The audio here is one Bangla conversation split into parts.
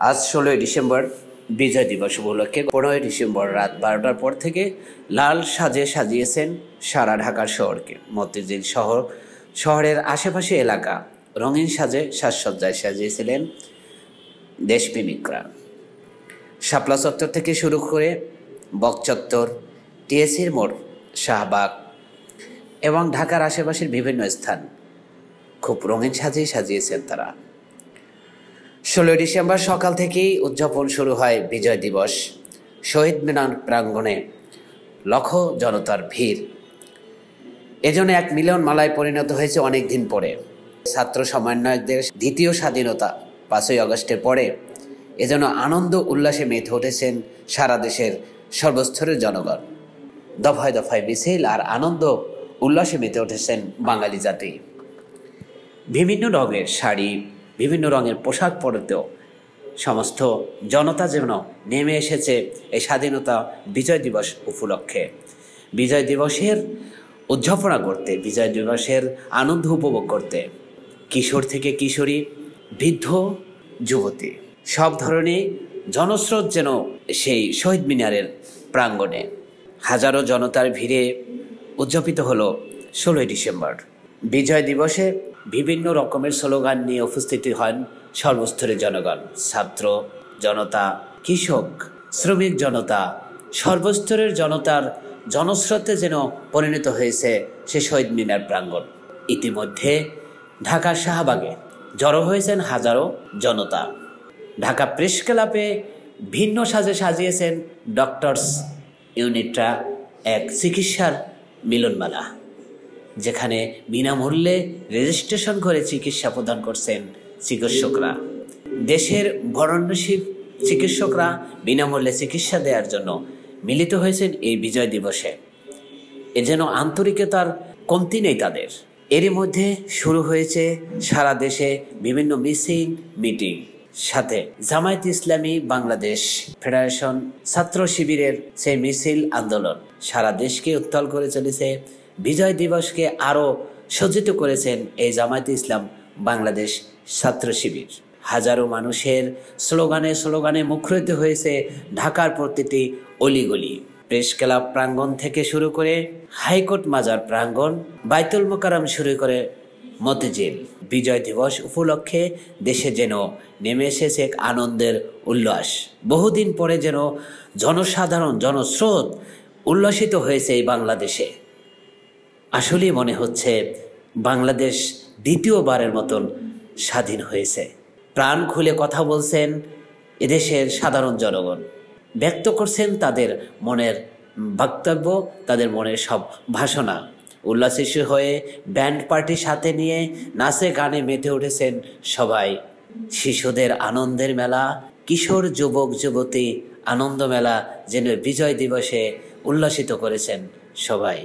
আজ ১৬ই ডিসেম্বর বিজয় দিবস উপলক্ষে ১৫ই ডিসেম্বর রাত ১২টার পর থেকে লাল সাজে সাজিয়েছেন সারা ঢাকার শহরকে। মতিঝিল শহরের আশেপাশে এলাকা রঙিন সাজে সাজসজ্জায় সাজিয়েছিলেন দেশপ্রেমিকরা। শাপলা চত্বর থেকে শুরু করে বকচত্বর, টিএসসির মোড়, শাহবাগ এবং ঢাকার আশেপাশের বিভিন্ন স্থান খুব রঙিন সাজেই সাজিয়েছেন তারা। ১৬ই ডিসেম্বর সকাল থেকেই উদযাপন শুরু হয় বিজয় দিবস। শহীদ মিনার প্রাঙ্গণে লক্ষ জনতার ভিড়। এজন্য এক মিলন মালায় পরিণত হয়েছে অনেক দিন পরে। ছাত্র সমন্বয়কদের দ্বিতীয় স্বাধীনতা ৫ই আগস্টের পরে এজন্য আনন্দ উল্লাসে মেতে উঠেছেন সারা দেশের সর্বস্তরের জনগণ। দফায় দফায় মিছিল আর আনন্দ উল্লাসে মেতে উঠেছেন বাঙালি জাতি। বিভিন্ন রঙের শাড়ি, বিভিন্ন রঙের পোশাক পরেতেও সমস্ত জনতা যেন নেমে এসেছে এই স্বাধীনতা বিজয় দিবস উপলক্ষে। বিজয় দিবসের উদযাপনা করতে, বিজয় দিবসের আনন্দ উপভোগ করতে কিশোর থেকে কিশোরী, বৃদ্ধ, যুবতী সব ধরনের জনস্রোত যেন সেই শহীদ মিনারের প্রাঙ্গণে। হাজারো জনতার ভিড়ে উদযাপিত হলো ১৬ই ডিসেম্বর। বিজয় দিবসে বিভিন্ন রকমের স্লোগান নিয়ে উপস্থিত হন সর্বস্তরের জনগণ। ছাত্র জনতা, কৃষক, শ্রমিক জনতা, সর্বস্তরের জনতার জনস্রোতে যেন পরিণত হয়েছে সে শহীদ মিনার প্রাঙ্গণ। ইতিমধ্যে ঢাকার শাহবাগে জড়ো হয়েছেন হাজারো জনতা। ঢাকা প্রেস ক্লাবে ভিন্ন সাজে সাজিয়েছেন ডক্টরস ইউনিটরা এক চিকিৎসার মিলনমেলা, যেখানে বিনামূল্যে রেজিস্ট্রেশন করে চিকিৎসা প্রদান করছেন চিকিৎসকরা। দেশের বরেণ্য চিকিৎসকরা বিনামূল্যে চিকিৎসা দেওয়ার জন্য মিলিত হয়েছেন এই বিজয় দিবসে। এ যেন আন্তরিকতার কমতি নেই তাদের। এরই মধ্যে শুরু হয়েছে সারা দেশে বিভিন্ন মিছিল, মিটিং, সাথে জামায়াতে ইসলামী বাংলাদেশ ফেডারেশন ছাত্র শিবিরের সেই মিছিল, আন্দোলন সারা দেশকে উত্তাল করে চলেছে। বিজয় দিবসকে আরও সজ্জিত করেছেন এই জামায়াতে ইসলাম বাংলাদেশ ছাত্র শিবির। হাজারো মানুষের স্লোগানে মুখরিত হয়েছে ঢাকার প্রতিটি অলিগলি। প্রেস ক্লাব প্রাঙ্গণ থেকে শুরু করে হাইকোর্ট মাজার প্রাঙ্গণ, বাইতুল মোকাররম শুরু করে মতিঝিল। বিজয় দিবস উপলক্ষে দেশে যেন নেমে এসেছে এক আনন্দের উল্লাস। বহুদিন পরে যেন জনসাধারণ, জনস্রোত উল্লাসিত হয়েছে এই বাংলাদেশে। আসলেই মনে হচ্ছে বাংলাদেশ দ্বিতীয়বারের মতন স্বাধীন হয়েছে। প্রাণ খুলে কথা বলছেন এদেশের সাধারণ জনগণ, ব্যক্ত করছেন তাদের মনের বক্তব্য, তাদের মনের সব ভাষণা। উল্লাসিত হয়ে ব্যান্ড পার্টি সাথে নিয়ে নাচে গানে মেতে উঠেছেন সবাই। শিশুদের আনন্দের মেলা, কিশোর, যুবক, যুবতী আনন্দ মেলা যেন বিজয় দিবসে উল্লাসিত করেছেন সবাই।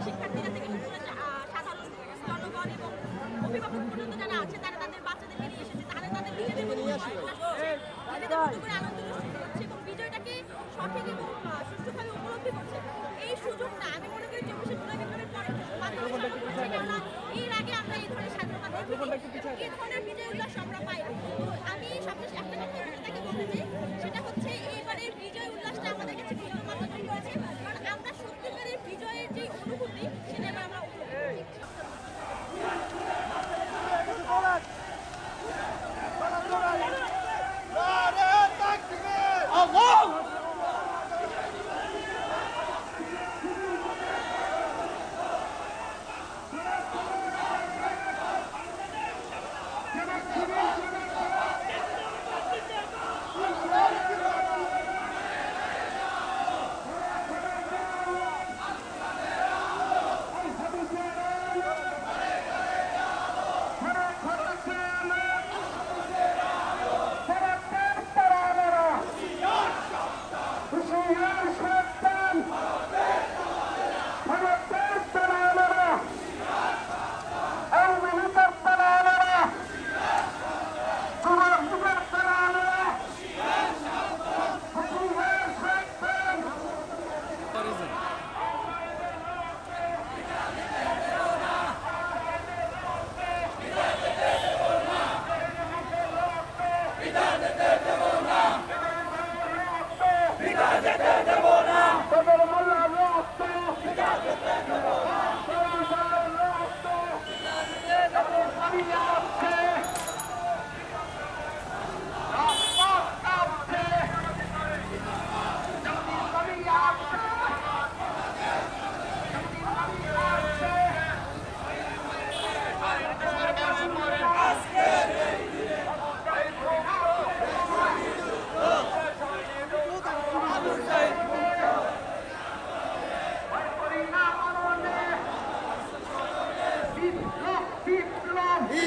শিক্ষার্থীরা থেকে সাধারণ জনগণ এবং অভিভাবক পর্যন্ত যারা আছে তারা তাদের বাচ্চাদেরকে নিয়ে এসেছে, তারা তাদের নিজেদের মতো করে আনন্দ করছে এবং বিজয়টাকে সঠিক এবং সুষ্ঠুভাবে উপলব্ধি করছে। এই সুযোগটা আমি মনে করি 24শে জুলাই বিপ্লবের পরে এর আগে আমরা এই ধরনের স্বাধীনতা এই ধরনের বিজয় উল্লাস আমরা পাই। আমি সবশেষে একটা কথা তাকে বলতে চাই, সেটা হচ্ছে এইবারের বিজয় উল্লাসটা আমাদের কাছে ভিন্ন মাত্রা করেছে, কারণ আমরা সত্যিকারের বিজয়ের যে অনুভূতি সেটা এবার আমরা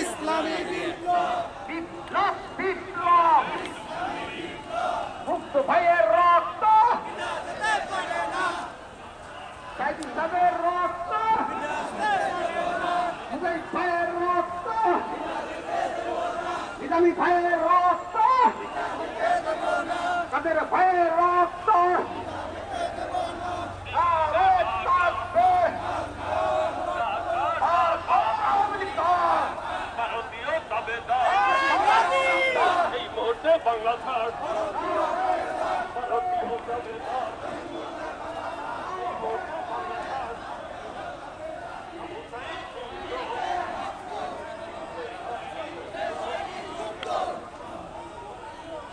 ইসলামী বিপ্লব বিপ্লব মুক্ত ভাইয়ের রক্ত ভাইয়ের রক্ত ভাইয়ের রক্ত ইসলামী ভাইয়ের রক্ত তাদের ভাইয়ের রক্ত বাংলাদেশ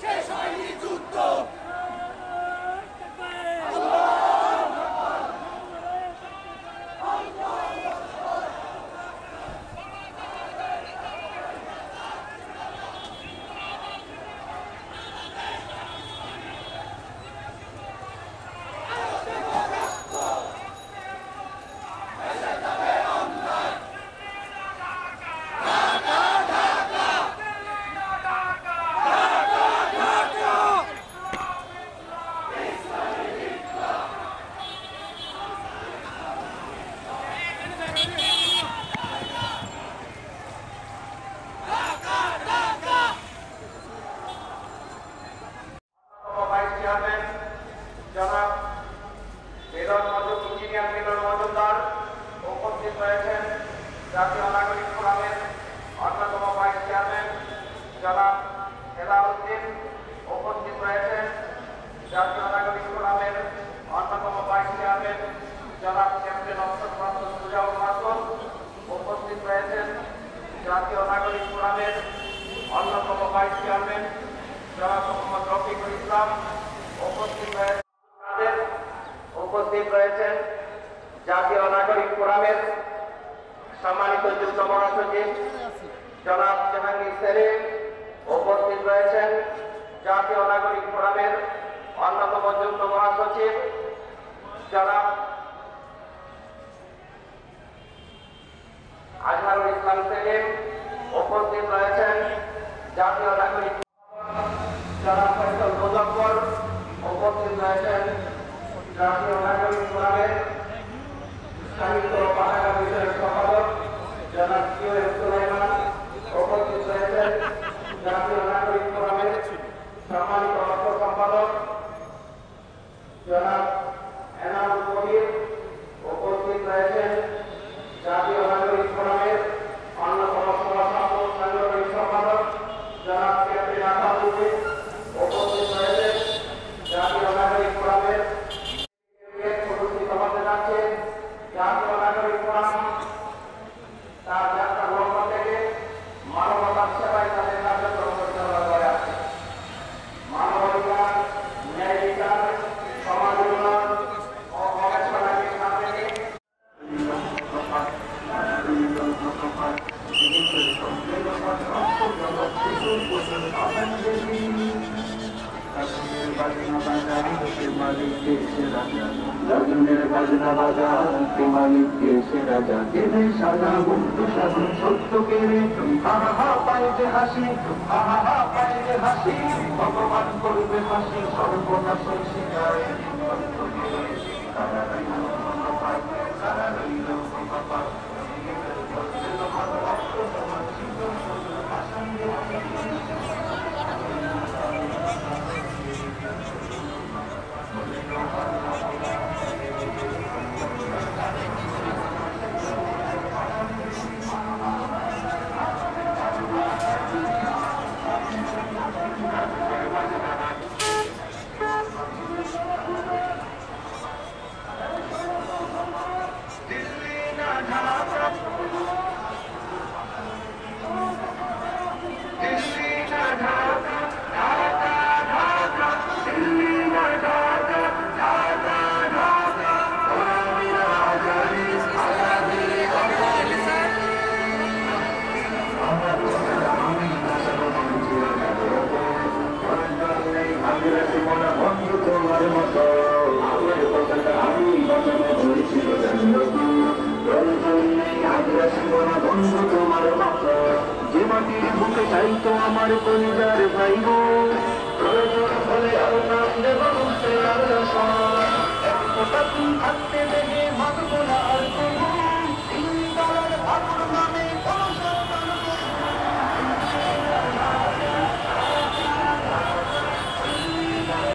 শেষ হয়নি যুদ্ধ উপস্থিত রয়েছেন জাতীয় নাগরিক ফোরামের অন্যতম ভাইস চেয়ারম্যান জনাব হেলাউদ্দিন, উপস্থিত রয়েছেন জাতীয় নাগরিক ফোরামের অন্যতম ভাইস চেয়ারম্যান জনাব ক্যাপ্টেন অবসরপ্রাপ্ত সুজাউল মাসুদ, উপস্থিত রয়েছেন জাতীয় নাগরিক ফোরামের অন্যতম ভাইস চেয়ারম্যান জনাব মোহাম্মদ রফিকুল ইসলাম, উপস্থিত রয়েছেন জাতীয় নাগরিক ফোরামের সম্মানিত যুগ্ম মহাসচিব জনাব জাহাঙ্গীর সেলিম, উপস্থিত রয়েছেন জাতীয় নাগরিক ফোরামের অন্যতম যুগ্ম মহাসচিব জনাব আজহারুল ইসলাম সেলিম, উপস্থিত রয়েছেন জাতীয় নাগরিক জনাব ফয়সাল মুজফফর, উপস্থিত রয়েছেন জাতীয় নাগরিক ফোরামের সাহিত্য ও পতাকা বিষয়ক সম্পাদক জনাব কিউ.এম. সুলাইমান, উপস্থিত রয়েছেন জাতীয় নাগরিক ফোরামের সম্মানিত অর্থ সম্পাদক জনাব এনামুল কবির, উপস্থিত রয়েছেন জাতীয় নাগরিক ফোরামের অন্যতম সাংগঠনিক সম্পাদক জনাব ক্যাপ্টেন আসাদুদ্দিন, উপস্থিত রয়েছেন জাতীয় নাগরিক ফোরামের উপস্থিত হতে যাচ্ছে জাতীয় নাগরিক ফোরাম তার যাত্রা লক্ষ্য থেকে মানবতার সেবায় তাদের কার্যক্রম পরিচালনা করে আসছে। মানবাধিকার, ন্যায় বিচার, সমাজ উন্নয়ন ও গবেষণাকে সামনে নিয়ে বাজনা বাজা মালিক এসে রাজা জেনে সাজা বন্ধু শাসন সত্যকে রে হা হা পায় যে হাসি, হা হা পায় যে হাসি, ভগবান করবে হাসি সর্বনাশের শিকারে।